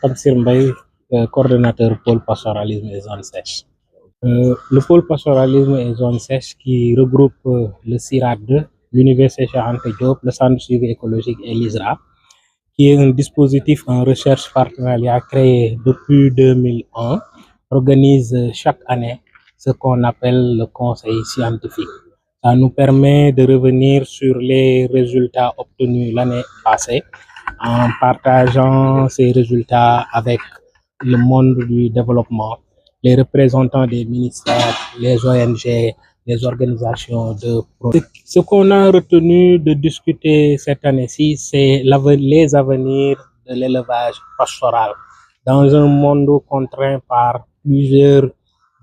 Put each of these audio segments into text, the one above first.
Tamsir Mbaye, coordonnateur pôle pastoralisme et zone sèche. Le pôle pastoralisme et zone sèche qui regroupe le CIRAD, l'Université Cheikh Anta Diop, le Centre de suivi écologique et l'ISRA, qui est un dispositif en recherche partenariat créé depuis 2001, organise chaque année ce qu'on appelle le conseil scientifique. Ça nous permet de revenir sur les résultats obtenus l'année passée en partageant ces résultats avec le monde du développement, les représentants des ministères, les ONG, les organisations de produits. Ce qu'on a retenu de discuter cette année-ci, c'est les avenirs de l'élevage pastoral dans un monde contraint par plusieurs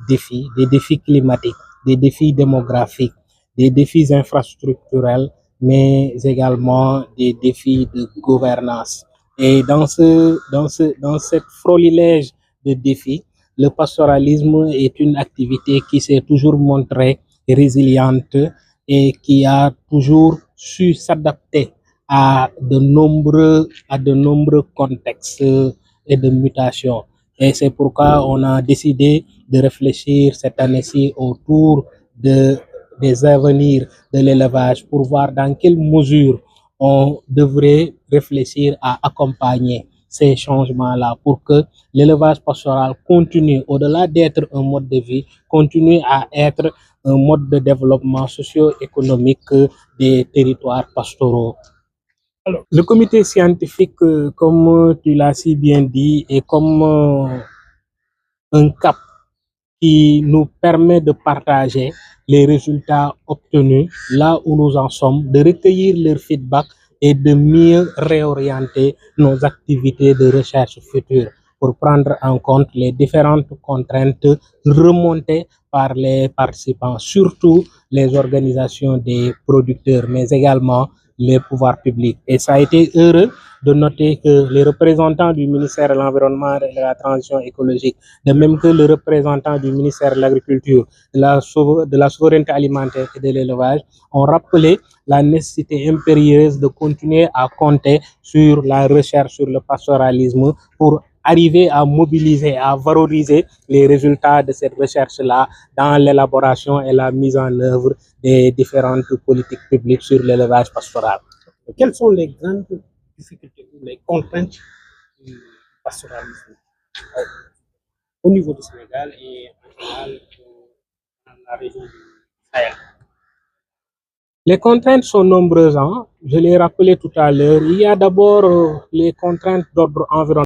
défis, des défis climatiques, des défis démographiques, des défis infrastructurels, mais également des défis de gouvernance. Et dans cette florilège de défis, le pastoralisme est une activité qui s'est toujours montrée résiliente et qui a toujours su s'adapter à de nombreux contextes et de mutations. Et c'est pourquoi on a décidé de réfléchir cette année-ci autour des avenirs de l'élevage pour voir dans quelle mesure on devrait réfléchir à accompagner ces changements-là pour que l'élevage pastoral continue, au-delà d'être un mode de vie, continue à être un mode de développement socio-économique des territoires pastoraux. Alors, le comité scientifique, comme tu l'as si bien dit, est comme un cap qui nous permet de partager les résultats obtenus là où nous en sommes, de recueillir leur feedback et de mieux réorienter nos activités de recherche futures pour prendre en compte les différentes contraintes remontées par les participants, surtout les organisations des producteurs, mais également les pouvoirs publics. Et ça a été heureux de noter que les représentants du ministère de l'Environnement et de la Transition écologique, de même que le représentant du ministère de l'Agriculture, de la souveraineté alimentaire et de l'élevage, ont rappelé la nécessité impérieuse de continuer à compter sur la recherche sur le pastoralisme pour arriver à mobiliser, à valoriser les résultats de cette recherche-là dans l'élaboration et la mise en œuvre des différentes politiques publiques sur l'élevage pastoral. Quelles sont les grandes difficultés ou les contraintes du pastoralisme au niveau du Sénégal et en général dans la région du Sahel? Les contraintes sont nombreuses, hein? Je l'ai rappelé tout à l'heure. Il y a d'abord les contraintes d'ordre environnemental.